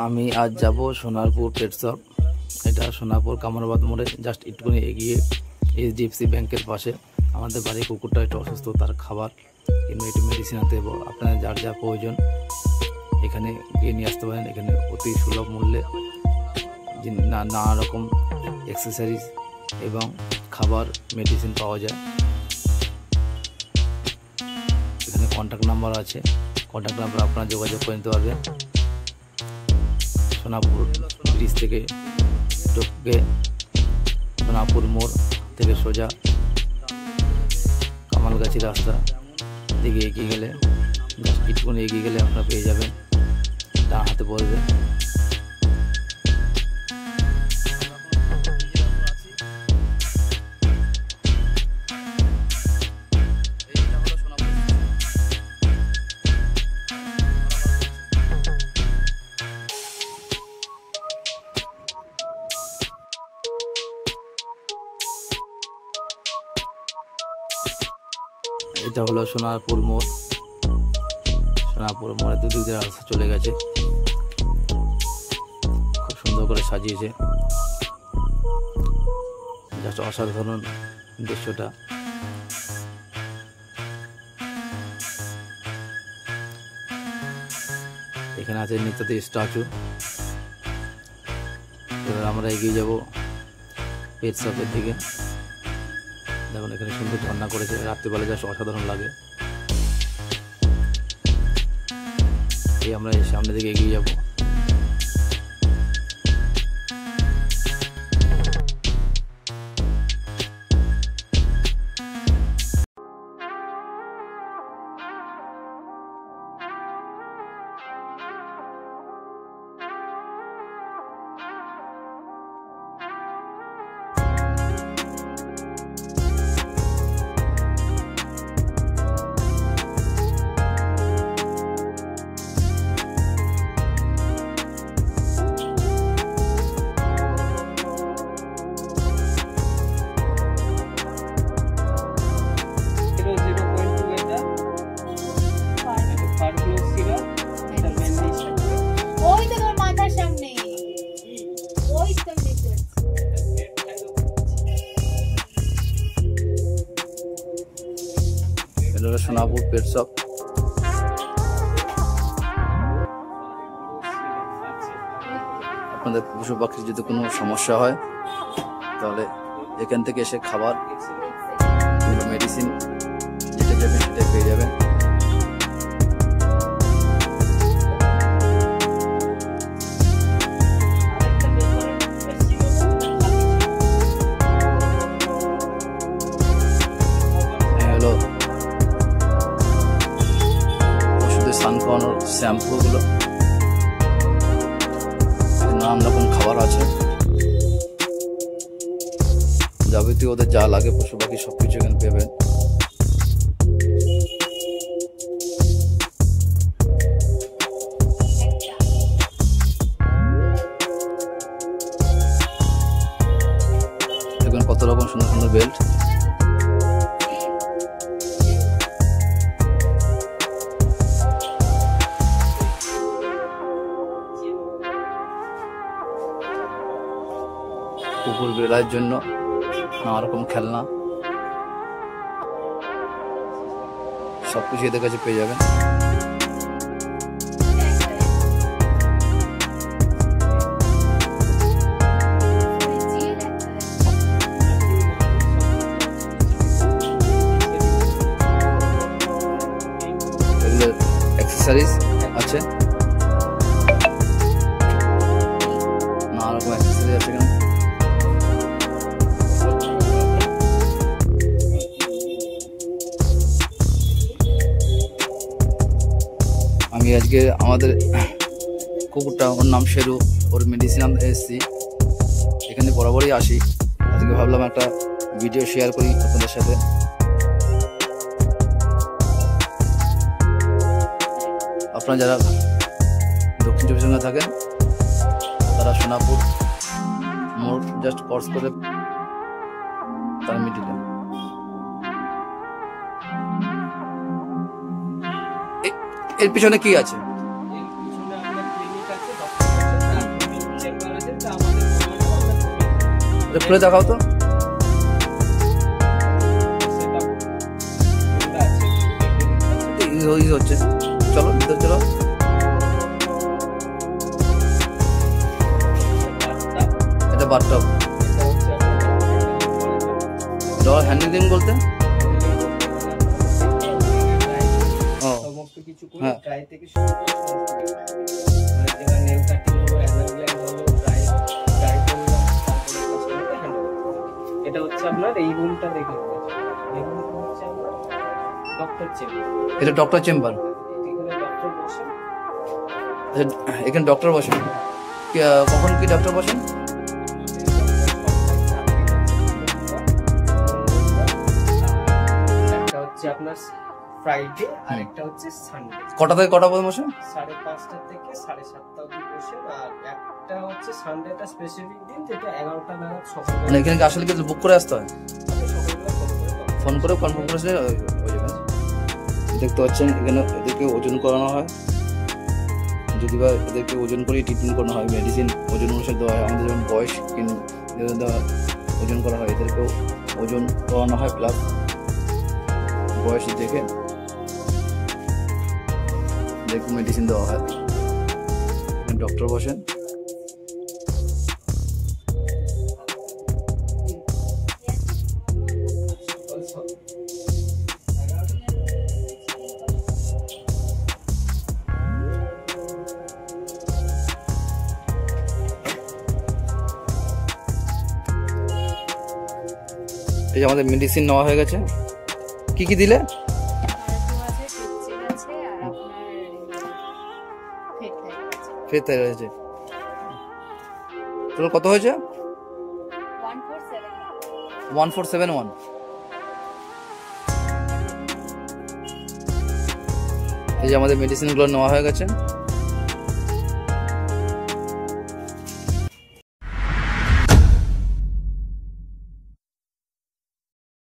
আমি আজ যাব সোনারপুর পেট শপ। এটা সোনারপুর কামারবাদ মোড়ে জাস্ট একটুখানি এগিয়ে HDFC ব্যাংকের পাশে। আমাদের বাড়ির কুকুরটা একটু অসুস্থ, তার খাবার কিংবা একটু মেডিসিন আনতে দেবো। আপনার যার যা প্রয়োজন এখানে গিয়ে নিয়ে আসতে পারেন। এখানে অতি সুলভ মূল্যে নানা রকম অ্যাক্সেসরিজ এবং খাবার মেডিসিন পাওয়া যায়। এখানে কন্ট্যাক্ট নাম্বার আছে, কন্ট্যাক্ট নাম্বার আপনারা যোগাযোগ করে নিতে পারবেন। সোনাপুর ব্রিজ থেকে ঢুকে সোনাপুর মোড় থেকে সোজা কামালগাছি রাস্তা দিকে এগিয়ে গেলে, একটুখানি এগিয়ে গেলে আপনারা পেয়ে যাবেন, ডান হাতে পড়বে। এটা হলো সোনারপুর মোড়। সোনারপুর মোড়ে দুদিক দিয়ে রাস্তা চলে গেছে, খুব সুন্দর করে সাজিয়েছে, জাস্ট অসাধারণ দৃশ্যটা। এখানে আছে নেতাজি স্ট্যাচু। এবার আমরা এগিয়ে যাব পেট শপের দিকে। দেখুন এখানে সুন্দর ঝর্ণা করেছে, রাত্রিবেলা জাস্ট অসাধারণ লাগে। এই আমরা সামনের দিকে এগিয়ে যাব। Sonapur pet shop. আপনাদের পশু পাখির যদি কোনো সমস্যা হয় তাহলে এখান থেকে এসে খাবার কিংবা মেডিসিন যেটা যাবেন সেটা পেয়ে যাবেন। স্নান করানোর শ্যাম্পুগুলো, নানান রকম খাবার আছে, যাবতীয় ওদের যা লাগে পশু পাখি সবকিছু এখানে পেবেন। দেখুন কত রকম সুন্দর সুন্দর বেল্ট। কুকুর বিড়ালের জন্য নানা রকম খেলনা, সবকিছু এদের কাছে পেয়ে যাবেন। এগুলো অ্যাক্সেসরিজ আছে, নানা রকম অ্যাক্সেসরিজ আছে এখানে। আমি আজকে আমাদের কুকুরটা, ওর নাম শেরু, ওর মেডিসিন আনতে এসেছি। এখানে বরাবরই আসি, আজকে ভাবলাম একটা ভিডিও শেয়ার করি আপনাদের সাথে। আপনারা যারা দক্ষিণ চব্বিশ পরগনা থাকেন তারা সোনাপুর মোড় জাস্ট ক্রস করে তার মিডিলে এর পিছনে কি আছে? এটা খুলে দেখাও তো। হচ্ছে, চলো ভিতরে চলো। এটা বাথটব। ডল হ্যান্ডলিং বলতে সমস্ত কিছু করে ড্রাই থেকে শুরু করে সমস্ত কিছু মানে যেটা নেল কাটিং হলো, অ্যাসেম্বলিং হলো, ড্রাই করলাম, তারপরে কাস্টমারকে হ্যান্ড ওভার। এটা হচ্ছে আপনার এই রুমটা দেখে এই রুমটা হচ্ছে আপনার ডক্টর চেম্বার। এটা ডক্টর চেম্বার। এখানে ডক্টর বসেন। এখানে ডক্টর বসেন। কখন কি ডক্টর বসেন? একটা হচ্ছে আপনার ফ্রাইডে আর একটা হচ্ছে সানডে। কটা থেকে কটা পর্যন্ত বসেন? 5:30 থেকে 7:30 অবধি বসেন। আর একটা হচ্ছে সানডেটা স্পেসিফিক দিন, যেটা 11টা নাগাদ সকালে। মানে এখানে কি আসলে কি বুক করে আসতে হয়? ফোন করে কনফার্ম করে হয়ে যাবে। দেখতে পাচ্ছেন এখানে এদেরকে ওজন করানো হয়। যদি বা এদেরকে ওজন করে ট্রিটমেন্ট করানো হয়, মেডিসিন ওজন অনুসারে দেওয়া হয়। আমাদের যেমন বয়স ওজন করা হয়, এদেরকেও ওজন করানো হয়, প্লাস বয়স দেখে মেডিসিন দেওয়া হয়। ডক্টর বসেন। এই যে আমাদের মেডিসিন নেওয়া হয়ে গেছে। কি কি দিলে? ফের তাই রয়েছে। তোর কত হয়েছে? 1471। এই যে আমাদের মেডিসিনগুলো নেওয়া হয়ে গেছে।